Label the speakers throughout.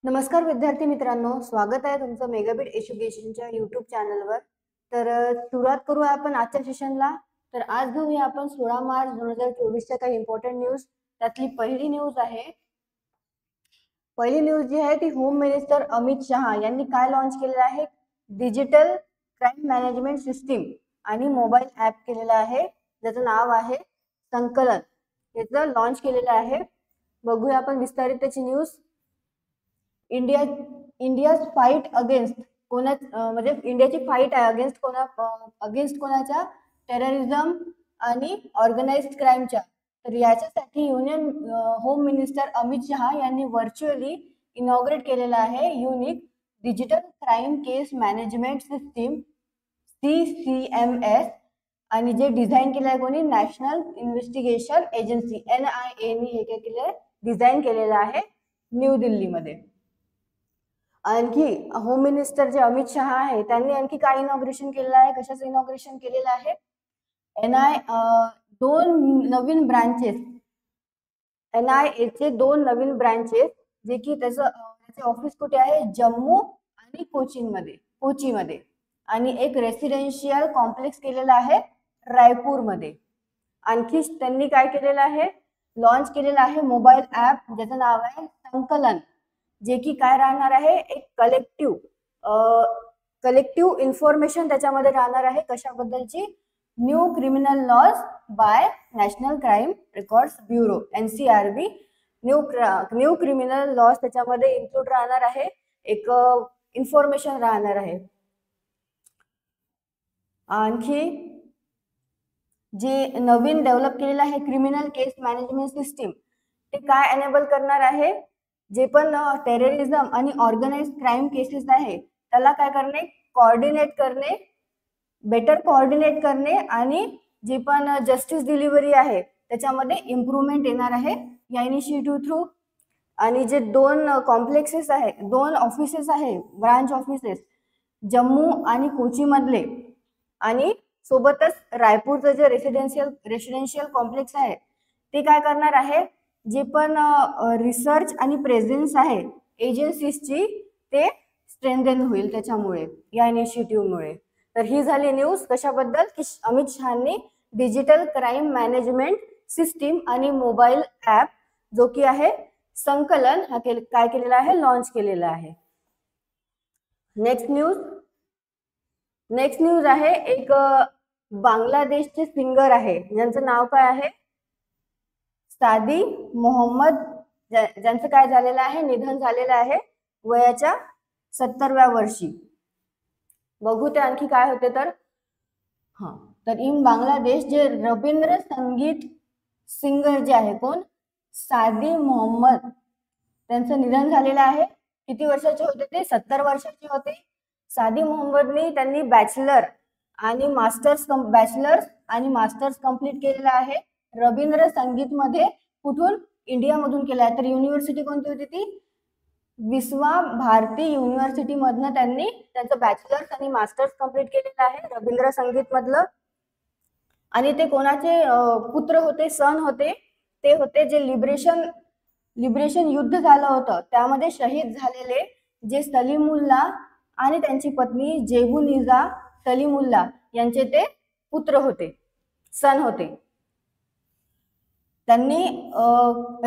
Speaker 1: नमस्कार विद्यार्थी मित्रांनो, स्वागत आहे तुमचं मेगाबिट एज्युकेशनच्या यूट्यूब चॅनलवर. तर सुरुवात करूया आपण आजच्या सेशनला. तर आज घेऊया आपण 16 मार्च 2024च्या काही इम्पॉर्टंट न्यूज. त्यातली पहिली न्यूज जी आहे ती होम मिनिस्टर अमित शहा यांनी काय लॉन्च केलेलं आहे? डिजिटल क्राईम मॅनेजमेंट सिस्टीम आणि मोबाईल ॲप केलेला आहे, ज्याचं नाव आहे संकलन. याचं लॉन्च केलेलं आहे. बघूया आपण विस्तारित त्याची न्यूज. इंडिया फाईट अगेन्स्ट म्हणजे इंडियाची फाईट आहे अगेन्स्ट कोणाच्या? टेररिझम आणि ऑर्गनाइज्ड क्राईमच्या. तर याच्यासाठी union home minister Amit Shah यांनी व्हर्च्युअली इनॉग्रेट केलेला आहे युनिक डिजिटल क्राईम केस मॅनेजमेंट सिस्टीम CCMS. आणि जे डिझाईन केलं आहे कोणी? नॅशनल इन्व्हेस्टिगेशन एजन्सी NIA ने हे केलं, डिझाईन केलेलं आहे न्यू दिल्लीमध्ये. आणखी होम मिनिस्टर जे अमित शहा आहे त्यांनी आणखी काय इनॉग्रेशन केलेलं आहे? कशाचं इनॉग्रेशन केलेलं आहे? दोन नवीन ब्रांचेस, NIA चे 2 नवीन ब्रांचेस, जे की त्याचे ऑफिस कुठे आहे? जम्मू आणि कोचीमध्ये. आणि एक रेसिडेन्शियल कॉम्प्लेक्स केलेला आहे रायपूरमध्ये. आणखी त्यांनी काय केलेलं आहे? लॉन्च केलेलं आहे मोबाईल ॲप, ज्याचं नाव आहे संकलन, जे की काय राहणार आहे? एक कलेक्टिव्ह इन्फॉर्मेशन त्याच्यामध्ये राहणार आहे. कशाबद्दलची? New criminal laws by National Crime Records Bureau NCRB. New criminal laws त्याच्यामध्ये इन्क्लूड राहणार आहे, एक इन्फॉर्मेशन राहणार आहे. आणखी जे नवीन डेव्हलप केलेलं आहे क्रिमिनल केस मॅनेजमेंट सिस्टीम, ते काय एनेबल करणार आहे? जे पण टेररिझम आणि ऑर्गनाइज क्राईम केसेस आहे त्याला काय करणे? बेटर कोऑर्डिनेट करणे आणि जे पण जस्टिस डिलिव्हरी आहे त्याच्यामध्ये इम्प्रूव्हमेंट येणार आहे या इनिशिएटिव्ह थ्रू. आणि जे 2 कॉम्प्लेक्सेस आहे, 2 ऑफिसेस आहे, ब्रांच ऑफिसेस, जम्मू आणि कोची मधले, आणि सोबतच रायपूरचं जे रेसिडेन्शियल कॉम्प्लेक्स आहे ते काय करणार आहे? जे पण रिसर्च आणि प्रेझेन्स आहे एजन्सीजची, ते स्ट्रेंथन होईल त्याच्यामुळे, या इनिशिएटिव्हमुळे. तर ही झाली न्यूज कशाबद्दल? की Amit Sawhney digital crime management system आणि मोबाईल ॲप, जो की आहे संकलन, हा काय केलेला आहे? लॉन्च केलेला आहे. नेक्स्ट न्यूज आहे एक बांगलादेशचे सिंगर आहे, ज्यांचं नाव काय आहे? सादी मोहम्मद, ज्यांचं काय झालेलं आहे? निधन झालेलं आहे वयाच्या 70व्या वर्षी. बघू ते आणखी काय होते तर. तर इन बांगलादेश जे रवींद्र संगीत सिंगर जे आहे, कोण? सादी मोहम्मद, त्यांचं निधन झालेलं आहे. किती वर्षाचे होते ते? 70 वर्षाचे होते. सादी मोहम्मदनी त्यांनी बॅचलर्स आणि मास्टर्स कंप्लीट केलेलं आहे रवींद्र संगीत मध्ये. कुठून? इंडियामधून केलं आहे. तर युनिव्हर्सिटी कोणती होती ती? विश्वा भारती युनिव्हर्सिटी मधनं त्यांनी त्यांचं बॅचलर्स आणि मास्टर्स कंप्लीट केलेलं आहे रवींद्र संगीत मधलं. आणि ते कोणाचे पुत्र होते? सन होते. ते होते जे लिबरेशन युद्ध झालं होतं त्यामध्ये शहीद झालेले जे सलीमुल्ला आणि त्यांची पत्नी जेबुनिजा सलीमुल्ला यांचे ते पुत्र होते, सन होते. त्यांनी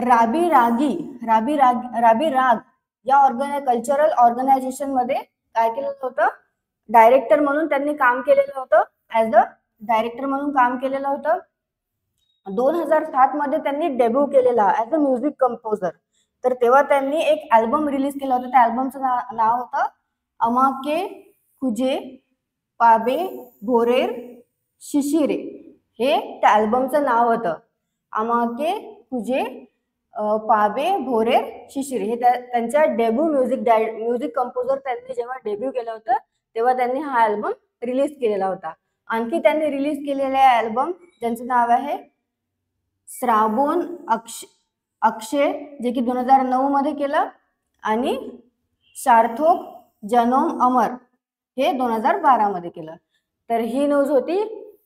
Speaker 1: राबी राग या कल्चरल ऑर्गनायझेशन मध्ये काय केलं होतं? डायरेक्टर म्हणून त्यांनी काम केलेलं होतं. ऍज अ डायरेक्टर म्हणून काम केलेलं होतं. 2007 मध्ये त्यांनी डेब्यू केलेला ऍज अ म्युझिक कंपोजर. तर तेव्हा त्यांनी एक अल्बम रिलीज केला होता. त्या अल्बमचं नाव होतं अमाके खुजे पाबे भोरेर शिशिरे. हे त्या अल्बमचं नाव होतं, अमाके खुजे पाबे भोरेर शिशिरे. हे त्यांच्या डेब्यू म्युझिक कंपोजर त्यांनी जेव्हा डेब्यू केलं होतं तेव्हा त्यांनी हा अल्बम रिलीज केलेला होता. आणखी त्यांनी रिलीज केलेले अल्बम ज्यांचं नाव आहे श्रावण अक्षय, जे की 2009 मध्ये केलं, आणि सार्थक जनम अमर हे 2012 मध्ये केलं. तर ही न्यूज होती,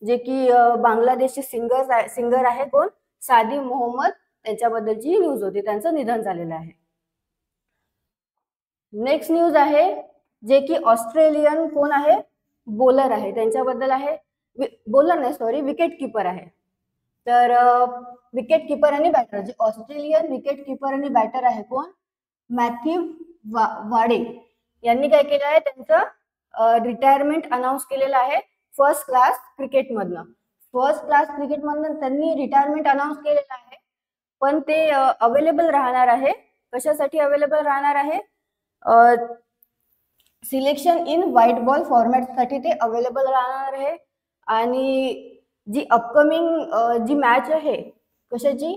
Speaker 1: जे की बांगलादेशचे सिंगर आहे कोण? सादी मोहम्मद, त्यांच्याबद्दलची न्यूज होती. त्यांचं निधन झालेलं आहे. नेक्स्ट न्यूज आहे जे की ऑस्ट्रेलियन कोण आहे, बॉलर आहे, त्यांच्याबद्दल आहे. बॉलर नाही, सॉरी, विकेट कीपर आहे. तर विकेट कीपर आणि बॅटर, जे ऑस्ट्रेलियन विकेट कीपर आणि बॅटर आहे कोण, मॅथ्यू वाडे यांनी काय केलं आहे, त्यांचं रिटायरमेंट अनाऊन्स केलेलं आहे फर्स्ट क्लास क्रिकेटमधनं. फर्स्ट क्लास क्रिकेटमधनं त्यांनी रिटायरमेंट अनाऊन्स केलेलं आहे, पण ते अवेलेबल राहणार आहे. कशासाठी अवेलेबल राहणार आहे, सिलेक्शन इन व्हाईट बॉल फॉर्मॅटसाठी ते अवेलेबल राहणार आहे. आणि जी अपकमिंग जी मॅच आहे, कशाची,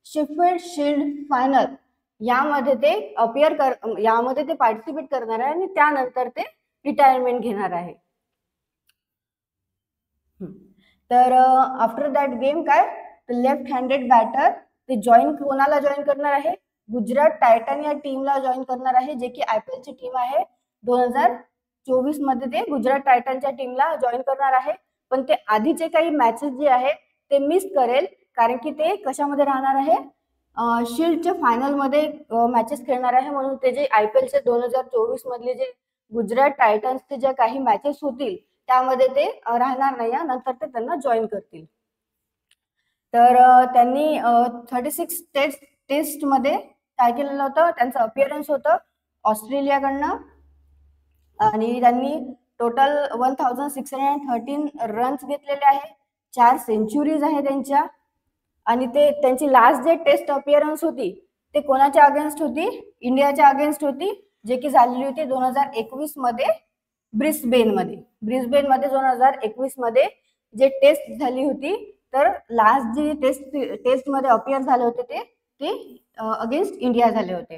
Speaker 1: शेफील्ड शील्ड फायनल, यामध्ये ते यामध्ये ते पार्टिसिपेट करणार आहे आणि त्यानंतर ते रिटायरमेंट घेणार आहे. तर आफ्टर दॅट गेम काय, लेफ्ट हँडेड बॅटर ते कोणाला जॉईन करणार आहे, गुजरात टायटन या टीमला जॉईन करणार आहे, जे की IPL ची टीम आहे. 2024 मध्ये ते गुजरात टायटनच्या टीमला जॉईन करणार आहे. पण ते आधीचे काही मॅचेस जे आहे ते मिस करेल, कारण की ते कशामध्ये राहणार आहे, शील्डच्या फायनल मध्ये मॅचेस खेळणार आहे. म्हणून ते जे IPL चे 2024 मधले जे गुजरात टायटन्सचे जे काही मॅचेस होतील त्यामध्ये ते राहणार नाही, नंतर ते त्यांना जॉईन करतील. तर त्यांनी 36 टेस्ट मध्ये काय केलेलं होतं, त्यांचं अपिअरन्स होतं ऑस्ट्रेलियाकडनं, आणि त्यांनी टोटल 1613 रन्स घेतलेले आहे, 4 सेंचुरीज आहे त्यांच्या. आणि ते त्यांची लास्ट जे टेस्ट अपिअरन्स होती ते कोणाच्या अगेन्स्ट होती, इंडियाच्या अगेन्स्ट होती, जे की झालेली होती 2021 मध्ये ब्रिस्बेन मध्ये 2021 मध्ये जे टेस्ट झाली होती. तर लास्ट जी टेस्ट मध्ये अपिअर झाले होते ते अगेन्स्ट इंडिया झाले होते.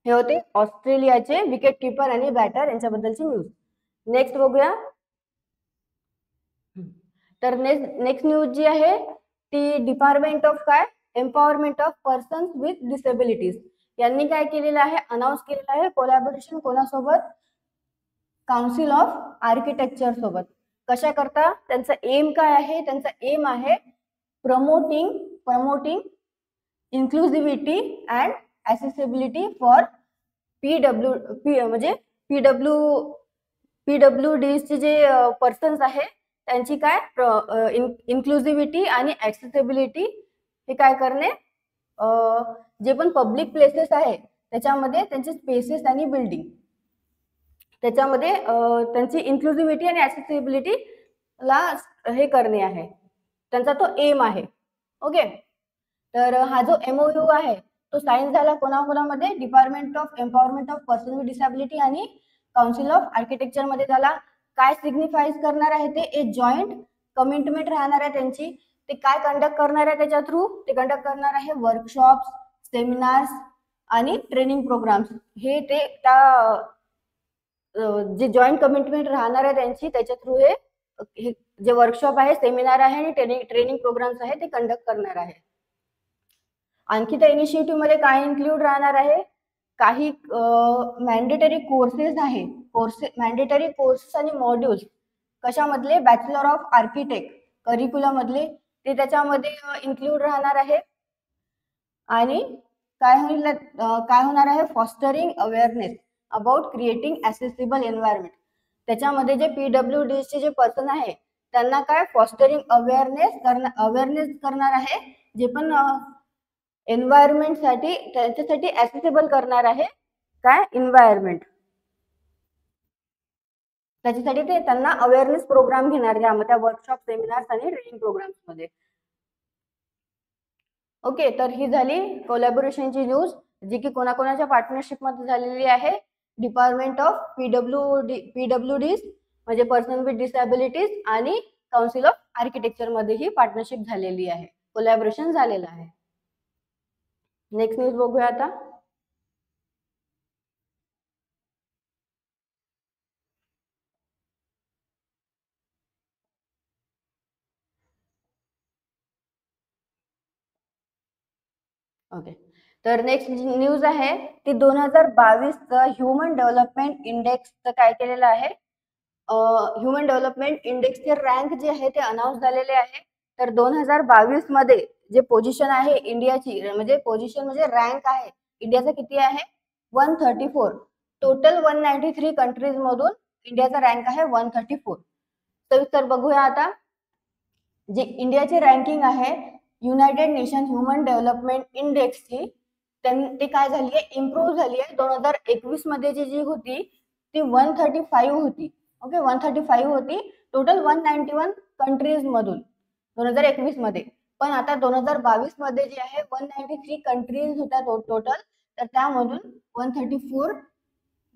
Speaker 1: हे होते ऑस्ट्रेलियाचे विकेट कीपर आणि बॅटर यांच्याबद्दलची न्यूज. नेक्स्ट बघूया. तर नेक्स्ट न्यूज जी आहे ती डिपार्टमेंट ऑफ काय, empowerment of persons with disabilities यांनी काय केलेलं आहे, अनाऊन्स केलेलं आहे कोलॅबोरेशन कोणासोबत, काउन्सिल ऑफ आर्किटेक्चर सोबत. कशा करता, त्यांचा एम काय आहे, त्यांचा एम आहे प्रमोटिंग इन्क्लुझिव्हिटी अँड ऍसेसिबिलिटी फॉर म्हणजे PWD चे जे पर्सन्स आहे त्यांची काय, इन्क्लुझिव्हिटी आणि ऍक्सेसिबिलिटी हे काय करणे, जे पण पब्लिक प्लेसेस आहे त्याच्यामध्ये त्यांचे स्पेसेस आणि बिल्डिंग त्याच्यामध्ये त्यांची इन्क्लुझिव्हिटी आणि ऍक्सेसिबिलिटी ला हे करणे आहे, त्यांचा तो एम आहे. ओके. तर हा जो MOU आहे तो साईन झाला कोणाकोणामध्ये, department of empowerment of person with disability आणि काउन्सिल ऑफ आर्किटेक्चर मध्ये झाला. काय सिग्निफाईज करणार आहे ते, एक जॉईंट कमिटमेंट राहणार आहे त्यांची. ते काय कंडक्ट करणार आहे त्याच्या थ्रू, ते कंडक्ट करणार आहे वर्कशॉप्स, सेमिनार्स आणि ट्रेनिंग प्रोग्राम्स. हे ते त्या जे जॉईंट कमिटमेंट राहणार आहे त्यांची त्याच्या थ्रू हे जे वर्कशॉप आहे, सेमिनार आहे आणि ट्रेनिंग प्रोग्राम्स आहे ते कंडक्ट करणार आहे. आणखी त्या इनिशिएटिव्ह मध्ये काय इन्क्लूड राहणार आहे, काही मॅन्डेटरी कोर्सेस आहे, मॅन्डेटरी कोर्सेस आणि मॉड्यूल्स कशामधले, बॅचलर ऑफ आर्किटेक्ट करिक्युलम मधले ते त्याच्यामध्ये इन्क्लूड राहणार आहे. आणि काय होणार आहे, fostering awareness about creating accessible environment. त्याच्यामध्ये जे PWD चे जे पर्सन आहे त्यांना काय, फॉस्टरिंग अवेअरनेस करणार आहे, जे पण एन्व्हायरमेंट साठी त्याच्यासाठी ऍसेसिबल करणार आहे काय, एन्व्हायरमेंट. त्याच्यासाठी ते त्यांना अवेअरनेस प्रोग्राम घेणार त्या वर्कशॉप, सेमिनार्स आणि ट्रेनिंग प्रोग्राम्स मध्ये. ओके. तर ही झाली कोलॅबोरेशनची न्यूज, जी की कोणाकोणाच्या पार्टनरशिप मध्ये झालेली आहे, डिपार्टमेंट ऑफ PWD म्हणजे पर्सन विथ डिसॅबिलिटीज आणि काउन्सिल ऑफ आर्किटेक्चर मध्ये ही पार्टनरशिप झालेली आहे, कोलॅबोरेशन झालेलं आहे. नेक्स्ट न्यूज बघूया आता. ओके. तर नेक्स्ट न्यूज आहे ती 2022 ह्युमन डेव्हलपमेंट इंडेक्स काय केलेलं आहे, ह्युमन डेव्हलपमेंट इंडेक्सचे रँक जे आहे ते अनाऊन्स झालेले आहे. तर 2022 मध्ये जे पोझिशन आहे इंडियाची, म्हणजे पोझिशन म्हणजे रँक आहे इंडियाचा किती आहे, 134. टोटल 193 कंट्रीज मधून इंडियाचा रँक आहे 134. सविस्तर बघूया आता. जे इंडियाची रँकिंग आहे युनायटेड नेशन ह्युमन डेव्हलपमेंट इंडेक्सची, ते काय झाली आहे, इम्प्रूव्ह झाली आहे. 2021 मध्ये जी होती ती 135 होती. ओके, 135 होती टोटल 191 कंट्रीज मधून 2021 मध्ये. पण आता 2022 मध्ये जे आहे 193 कंट्रीज होत्या टोटल, तर त्यामधून 134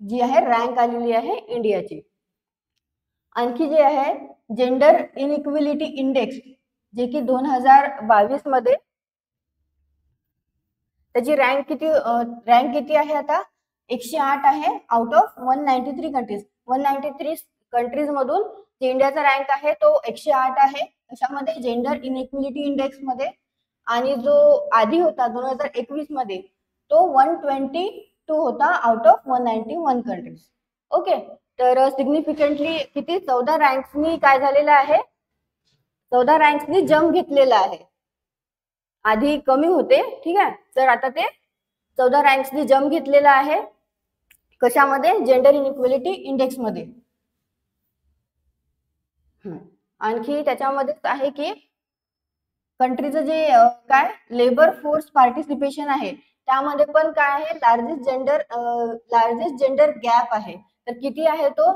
Speaker 1: जी आहे रँक आलेली आहे इंडियाची. आणखी जे आहे जेंडर इनइक्विलिटी इंडेक्स, जे की 2022 मध्ये त्याची रँक किती आहे आता, 108 आहे आउट ऑफ 193 कंट्रीज. 193 कंट्रीज मधून जे इंडियाचा रँक आहे तो 108 आहे त्याच्यामध्ये जेंडर इनइक्विलिटी इंडेक्स मध्ये. आणि जो आधी होता 2021 मध्ये तो 122 होता आउट ऑफ 191 कंट्रीज. ओके, तर सिग्निफिकंटली किती 14 रँक्सनी काय झालेलं आहे, 14 रँक्सनी जम्प घेतलेला आहे. आधी कमी होते, ठीक आहे, तर आता ते 14 रँक्सनी जम्प घेतलेला आहे. कशामध्ये, जेंडर इनइक्वालिटी इंडेक्स मध्ये. आणखी त्याच्यामध्येच आहे की कंट्रीचं जे काय लेबर फोर्स पार्टिसिपेशन आहे त्यामध्ये पण काय आहे, लार्जेस्ट जेंडर गॅप आहे. तर किती आहे तो,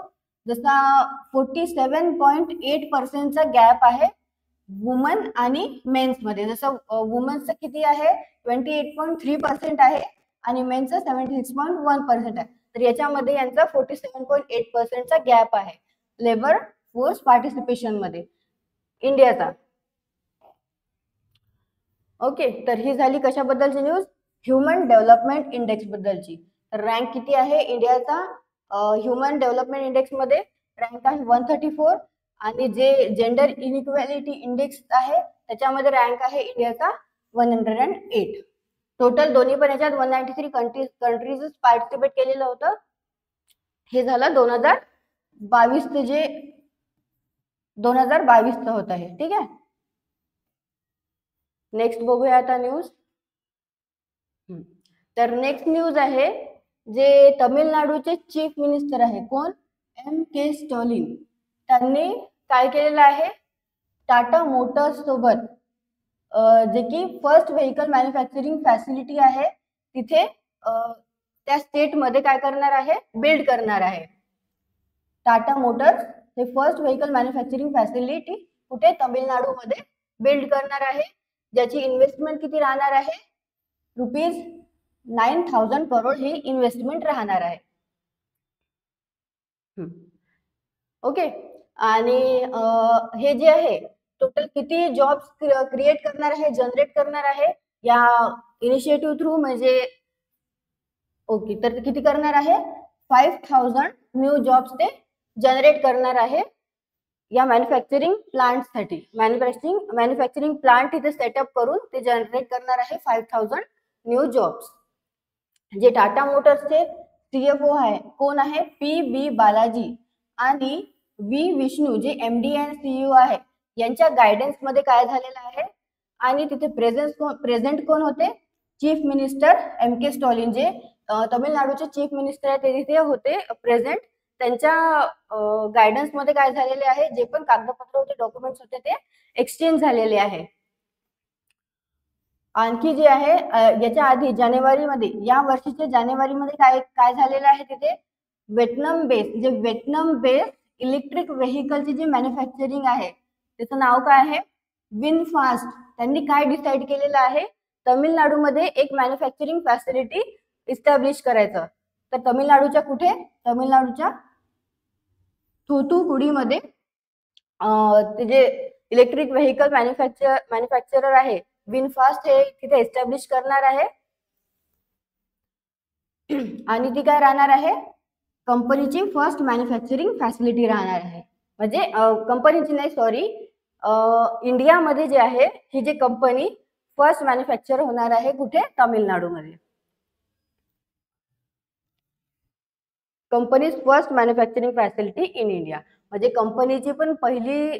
Speaker 1: जसा 47.8% गॅप आहे वुमन आणि मेन्स मध्ये. जसं वुमन्सचं किती आहे 28.3% आहे आणि मेन्सचं 76.1% आहे. तर याच्यामध्ये यांचा 47.8% गॅप आहे लेबर फोर्स पार्टिसिपेशन मध्ये इंडियाचा. ओके, तर ही झाली कशाबद्दलची न्यूज, ह्युमन डेव्हलपमेंट इंडेक्स बद्दलची. तर रँक किती आहे इंडियाचा ह्युमन डेव्हलपमेंट इंडेक्स मध्ये, रँक आहे 134. आणि जे जेंडर इनइक्वालिटी इंडेक्स आहे त्याच्यामध्ये रँक आहे इंडियाचा 108. टोटल दोन्ही पण याच्यात 193 कंट्रीज पार्टिसिपेट केलेलं होतं. हे झालं 2022 जे 2022 होत आहे. ठीक आहे, नेक्स्ट बघूया आता न्यूज. तर नेक्स्ट न्यूज आहे जे तामिळनाडूचे चीफ मिनिस्टर आहे कोण, M.K. स्टॅलिन. त्यांनी काय केलेलं आहे, टाटा मोटर्स सोबत जे की फर्स्ट व्हेकल मॅन्युफॅक्चरिंग फॅसिलिटी आहे तिथे त्या स्टेट मध्ये काय करणार आहे, बिल्ड करणार आहे. टाटा मोटर्स हे फर्स्ट व्हेकल मॅन्युफॅक्चरिंग फॅसिलिटी कुठे, तामिळनाडू मध्ये बिल्ड करणार आहे. ज्याची इन्व्हेस्टमेंट किती राहणार आहे, ₹9,000 करोड ही इन्व्हेस्टमेंट राहणार आहे. ओके, आणि हे जे आहे टोटल किती जॉब्स क्रिएट करणार आहे, जनरेट करणार आहे या इनिशिएटिव्ह थ्रू, म्हणजे ओके, तर किती करणार आहे 5,000 न्यू जॉब्स ते जनरेट करणार आहे या मॅन्युफॅक्चरिंग प्लांट साठी. मॅन्युफॅक्चरिंग प्लांट इथे सेटअप करून ते जनरेट करणार आहे 5,000 न्यू जॉब्स. जे टाटा मोटर्सचे CFO आहे कोण आहे, P.B. बालाजी आणि V. विष्णू जे MD अँड CEO आहे यांच्या गायडन्स मध्ये काय झालेलं आहे. आणि तिथे प्रेझेंट कोण होते, चीफ मिनिस्टर M.K. स्टॅलिन जे तामिळनाडूचे चीफ मिनिस्टर आहे ते तिथे होते प्रेझेंट. त्यांच्या गायडन्स मध्ये काय झालेले आहे, जे पण कागदपत्र होते, डॉक्युमेंट्स होते ते एक्सचेंज झालेले आहे. आणखी जे आहे याच्या आधी जानेवारीमध्ये, या वर्षीच्या जानेवारीमध्ये काय झालेलं आहे, तिथे व्हिएतनाम बेस्ड इलेक्ट्रिक व्हेकलची जी मॅन्युफॅक्चरिंग आहे त्याचं नाव काय आहे, विनफास्ट. त्यांनी काय डिसाईड केलेलं आहे, तामिळनाडूमध्ये एक मॅन्युफॅक्चरिंग फॅसिलिटी इस्टॅब्लिश करायचं. तर तामिळनाडूच्या कुठे, तामिळनाडूच्या थुथुकुडीमध्ये ते जे इलेक्ट्रिक व्हेकल मॅन्युफॅक्चरर आहे विनफास्ट हे तिथे एस्टॅब्लिश करणार आहे. आणि ती काय राहणार आहे, कंपनीची फर्स्ट मॅन्युफॅक्चरिंग फॅसिलिटी राहणार आहे. म्हणजे कंपनीची नाही, सॉरी, इंडियामध्ये जे आहे ही जी कंपनी फर्स्ट मॅन्युफॅक्चर होणार आहे कुठे, तामिळनाडूमध्ये. Companies first manufacturing facility in India, म्हणजे कंपनीची पण पहिली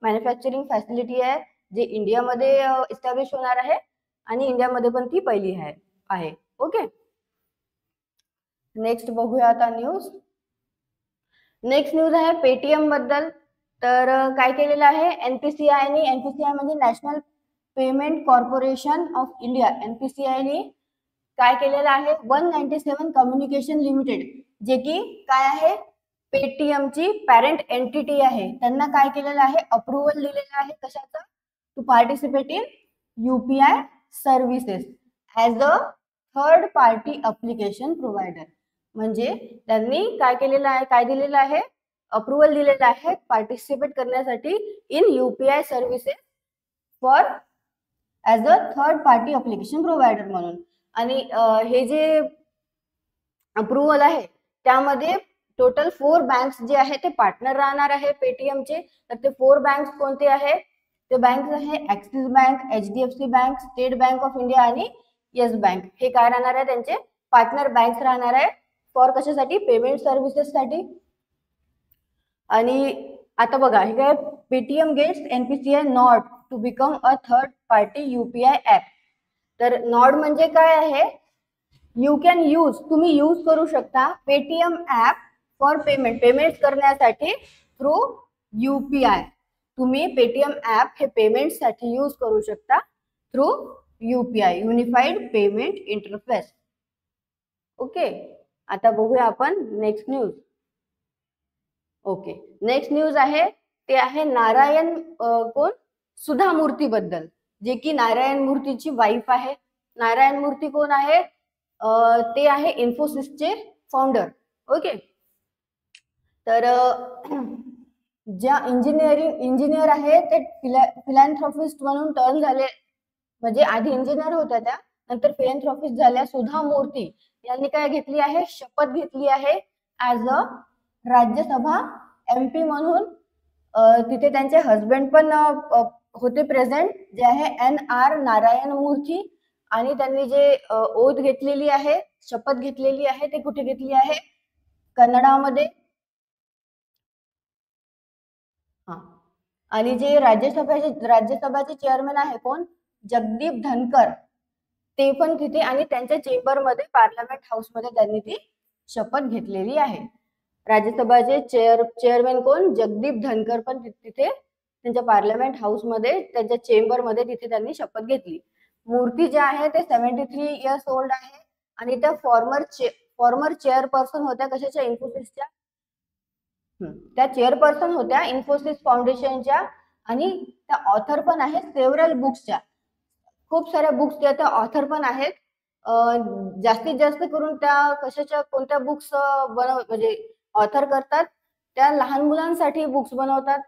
Speaker 1: मॅन्युफॅक्चरिंग फॅसिलिटी आहे जे इंडियामध्ये इस्टॅब्लिश होणार आहे आणि इंडियामध्ये पण ती पहिली आहे. ओके, नेक्स्ट बघूया आता न्यूज. नेक्स्ट न्यूज आहे पेटीएम बद्दल. तर काय केलेलं आहे एनपीसीआयने, एनपीसीआय म्हणजे National Payment Corporation of India, एनपीसीआयने काय केलेलं आहे 197 कम्युनिकेशन लिमिटेड, जे की काय आहे पेटीएमची पॅरेंट एंटिटी आहे, त्यांना काय केलेलं आहे अप्रुव्हल दिलेलं आहे कशाचं, to participate in UPI services as a third party application provider. म्हणजे त्यांनी काय केलेलं आहे, काय दिलेलं आहे अप्रुव्हल दिलेलं आहे पार्टिसिपेट करण्यासाठी in UPI services for as a third party application provider म्हणून. आणि हे जे अप्रुव्हल आहे त्यामध्ये टोटल 4 बँक्स जे आहे ते पार्टनर राहणार आहे पेटीएमचे. तर ते 4 बँक्स कोणते आहे, ते बँक्स आहे axis bank, HDFC bank, state bank of India आणि येस बँक. हे काय राहणार आहे त्यांचे पार्टनर बँक्स राहणार आहे फॉर कशासाठी पेमेंट सर्व्हिसेस साठी. आणि आता बघा हे काय Paytm gets NPCI nod to become a third party UPI app. तर नॉड म्हणजे काय आहे, यू कॅन यूज, तुम्ही यूज करू शकता Paytm app for payment, payment करण्यासाठी थ्रू यूपीआय. तुम्ही पेटीएम ऍप हे पेमेंट साठी यूज करू शकता through UPI, unified payment interface. Okay, आता बघूया आपण next news. Okay, next news आहे ते आहे नारायण कोण सुधा मूर्ती बद्दल, जे की नारायण मूर्तीची वाईफ आहे. नारायण मूर्ती कोण आहे, ते आहे इन्फोसिसचे फाउंडर. ओके, तर ज्या इंजिनियर आहे ते फिलॅन्थ्रॉपिस्ट म्हणून टर्न झाले, म्हणजे आधी इंजिनियर होत्या त्या, नंतर फिलॅन्थ्रॉपिस्ट झाल्या. सुधा मूर्ती यांनी काय घेतली आहे, शपथ घेतली आहे ऍज अ राज्यसभा एमपी म्हणून. तिथे त्यांचे हस्बंड पण होते प्रेझेंट, जे आहे NR नारायण मूर्ती. आणि त्यांनी जे ओथ घेतलेली आहे, शपथ घेतलेली आहे, ते कुठे घेतली आहे, कन्नडामध्ये. हा, आणि जे राज्यसभाचे चेअरमॅन आहे कोण, जगदीप धनकर, ते पण तिथे, आणि त्यांच्या चेंबरमध्ये पार्लमेंट हाऊसमध्ये त्यांनी ती शपथ घेतलेली आहे. राज्यसभाचे चेअरमॅन कोण, जगदीप धनकर, पण तिथे त्यांच्या पार्लमेंट हाऊसमध्ये त्यांच्या चेंबरमध्ये तिथे त्यांनी शपथ घेतली. मूर्ती जे आहे ते 73 इयर्स ओल्ड आहे आणि त्या फॉर्मर चेअरपर्सन होत्या कशाच्या, इन्फोसिसच्या. त्या चेअरपर्सन होत्या इन्फोसिस फाउंडेशनच्या, आणि त्या ऑथर पण आहेत सेव्हरल बुक्सच्या, खूप साऱ्या बुक्स त्या ऑथर पण आहेत. जास्तीत जास्त करून त्या कशाच्या कोणत्या बुक्स म्हणजे ऑथर करतात, त्या लहान मुलांसाठी बुक्स बनवतात,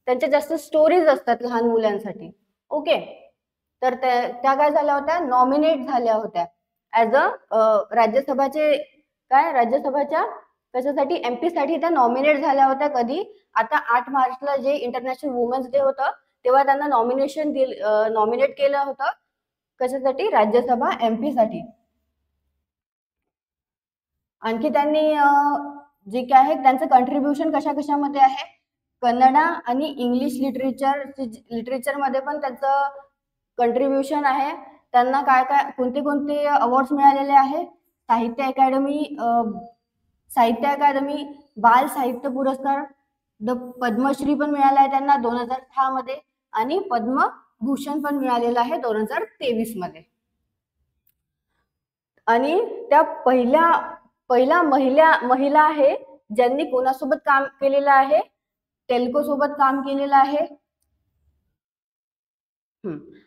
Speaker 1: त्यांच्या जास्त स्टोरीज असतात लहान मुलांसाठी. ओके, तर त्या काय झाल्या होत्या, नॉमिनेट झाल्या होत्या ऍज अ राज्यसभाचे राज्यसभाच्या कशासाठी, एमपी साठी त्या नॉमिनेट झाल्या होत्या. कधी, आता 8 मार्चला जे इंटरनॅशनल वुमेन्स डे होतं तेव्हा त्यांना नॉमिनेट केलं होतं कशासाठी, राज्यसभा एमपी साठी. आणखी त्यांनी जे काय आहे त्यांचं कंट्रीब्युशन कशामध्ये आहे, कन्नडा आणि इंग्लिश लिटरेचर मध्ये पण त्यांचं कंट्रीब्युशन आहे. त्यांना काय कोणते अवॉर्ड्स मिळालेले आहे, साहित्य अकादमी बाल साहित्य पुरस्कार, पद्मश्री पण मिळाला आहे त्यांना 2006 मध्ये, आणि पद्मभूषण पण मिळालेलं आहे 2023 मध्ये. आणि त्या पहिला महिला आहे ज्यांनी कोणासोबत काम केलेलं आहे, टेल्को सोबत काम केलेलं आहे.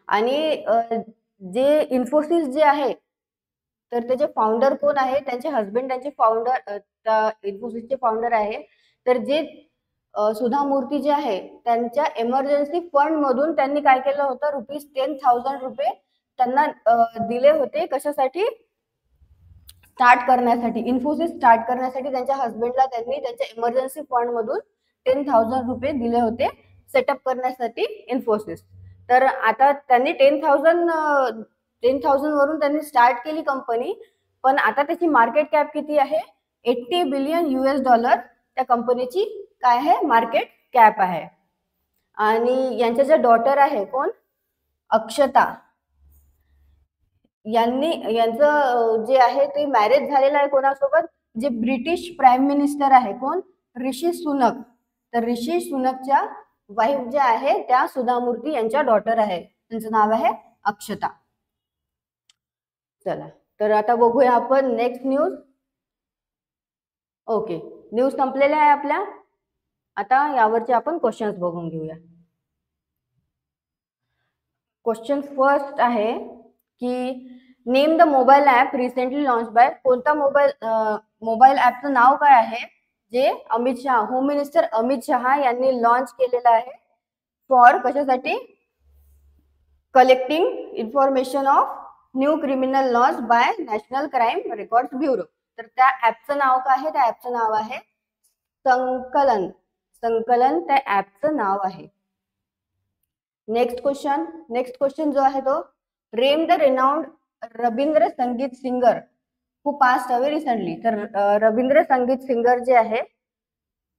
Speaker 1: आणि जे इन्फोसिस जे आहे तर त्याचे फाउंडर कोण आहे, त्यांचे हस्बंड त्यांचे फाउंडर, इन्फोसिसचे फाउंडर आहे. तर जे सुधा मूर्ती जे आहे त्यांच्या इमर्जन्सी फंड मधून त्यांनी काय केलं होतं, ₹10,000 त्यांना दिले होते कशासाठी, स्टार्ट करण्यासाठी, इन्फोसिस स्टार्ट करण्यासाठी. त्यांच्या हस्बंडला त्यांनी त्यांच्या इमर्जन्सी फंड मधून ₹10,000 दिले होते सेटअप करण्यासाठी इन्फोसिस. तर आता त्यांनी 10,000 वरून त्यांनी स्टार्ट केली कंपनी, पण आता त्याची मार्केट कॅप किती आहे, $80 बिलियन त्या कंपनीची काय आहे, मार्केट कॅप आहे. आणि यांच्या ज्या डॉटर आहे कोण, अक्षता, यांचं जे आहे ते मॅरेज झालेलं आहे कोणासोबत, जे ब्रिटिश प्राईम मिनिस्टर आहे कोण, ऋषी सुनक. तर ऋषी सुनकच्या वाईफ ज्या आहे त्या सुधा मूर्ती यांच्या डॉटर आहे, त्यांचं नाव आहे अक्षता. चला तर आता बघूया आपण नेक्स्ट न्यूज. ओके, न्यूज संपलेल्या आहे आपल्या. आता यावरचे आपण क्वेश्चन्स बघून घेऊया. क्वेश्चन फर्स्ट आहे की name the mobile app recently launch by, कोणता मोबाईल ऍपचं नाव काय आहे जे अमित शहा, होम मिनिस्टर अमित शहा यांनी लॉन्च केलेलं आहे फॉर कशासाठी, collecting information of new criminal laws by National Crime Records Bureau. तर त्या ऍपचं नाव काय आहे, त्या ऍपचं नाव आहे संकलन. संकलन त्या ऍपचं नाव आहे. नेक्स्ट क्वेश्चन जो आहे तो, रेम द रेनाउंड रवींद्र संगीत singer who passed away recently. तर रवींद्र संगीत सिंगर जे आहे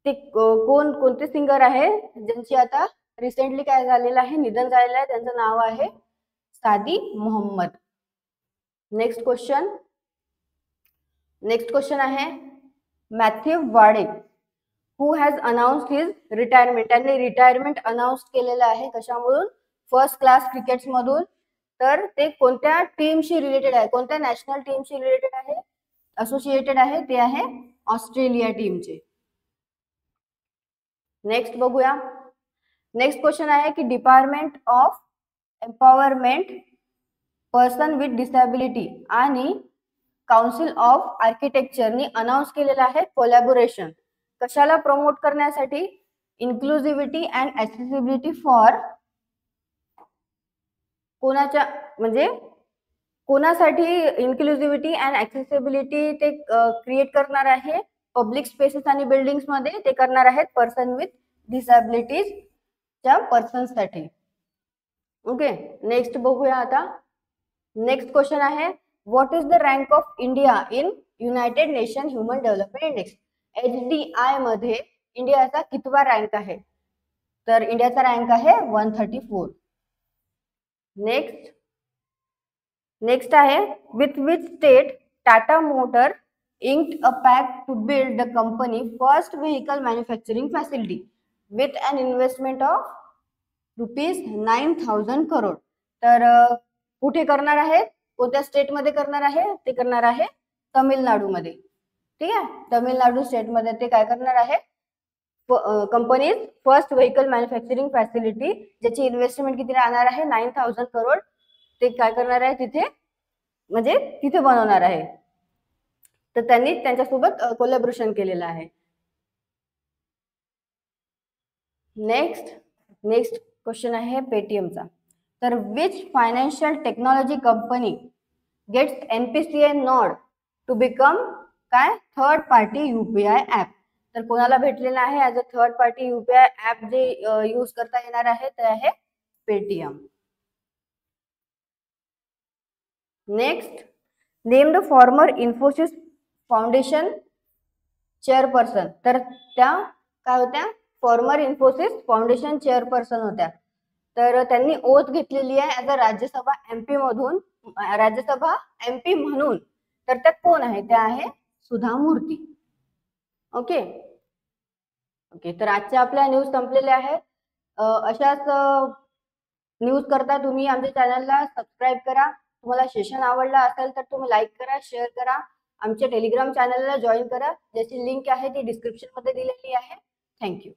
Speaker 1: ते कोणते सिंगर आहे ज्यांची आता रिसेंटली काय झालेलं आहे, निधन झालेलं आहे. त्यांचं नाव आहे सादी मोहम्मद. नेक्स्ट क्वेश्चन आहे मॅथ्यू वाडे हु हॅज अनाउन्स्ड हिज रिटायरमेंट. त्यांनी रिटायरमेंट अनाउन्स केलेलं आहे कशामधून, फर्स्ट क्लास क्रिकेट मधून. तर ते कोणत्या टीमशी रिलेटेड आहे, कोणत्या नॅशनल टीमशी रिलेटेड आहे, असोसिएटेड आहे, ते आहे ऑस्ट्रेलिया टीमचे. नेक्स्ट बघूया. नेक्स्ट क्वेश्चन आहे की department of empowerment person with disability आणि काउन्सिल ऑफ आर्किटेक्चरनी अनाउन्स केलेलं आहे कोलॅबोरेशन. कशाला प्रमोट करण्यासाठी, इन्क्लुझिव्हिटी अँड ऍक्सेसिबिलिटी फॉर, कोणाच्या म्हणजे कोणासाठी इन्क्लुझिव्हिटी अँड ऍक्सेसिबिलिटी ते क्रिएट करणार आहे, पब्लिक स्पेसेस आणि बिल्डिंग्स मध्ये ते करणार आहेत पर्सन विथ डिसॅबिलिटीज च्या पर्सनसाठी. ओके, नेक्स्ट बघूया आता. नेक्स्ट क्वेश्चन आहे what is the rank of India in United nation human development index. HDI मध्ये इंडियाचा कितवा रँक आहे, तर इंडियाचा रँक आहे 134. नेक्स्ट आहे with which state Tata motor inked a pact to build the company first vehicle manufacturing facility with an investment of ₹9,000 crore. तर कुठे करणार आहे, कोणत्या स्टेट मध्ये करणार आहे, ते करणार आहे तमिळनाडूमध्ये. ठीक आहे, तमिळनाडू स्टेट मध्ये ते काय करणार आहे, companies first vehicle manufacturing facility, ज्याची इन्व्हेस्टमेंट किती राहणार आहे 9,000 करोड. ते काय करणार आहे तिथे, म्हणजे तिथे बनवणार आहे. तर त्यांनी त्यांच्यासोबत कोलॅबोरेशन केलेलं आहे. नेक्स्ट क्वेश्चन आहे पेटीएमचा. तर which financial technology company gets NPCI nod to become काय, थर्ड पार्टी UPI ऍप. तर कोणाला भेटलेला आहे as a third party UPI app जे यूज करता येणार आहे ते आहे Paytm. Next, name the former Infosys foundation chairperson. तर त्या काय होत्या, फॉर्मर इन्फोसिस फाउंडेशन चेअरपर्सन होत्या. तर त्यांनी ओथ घेतलेली आहे ऍज अ राज्यसभा MP मधून, राज्यसभा MP म्हणून. तर त्या कोण आहे, त्या आहे सुधा मूर्ती. ओके, तर आजच्या आपल्या न्यूज संपलेल्या आहेत. अशाच न्यूज करता तुम्ही आमच्या चॅनलला सबस्क्राईब करा. तुम्हाला सेशन आवडला असेल तर तुम्ही लाईक करा, शेअर करा. आमच्या टेलिग्राम चॅनलला जॉईन करा, ज्याची लिंक आहे ती डिस्क्रिप्शन मध्ये दिलेली आहे. थँक्यू.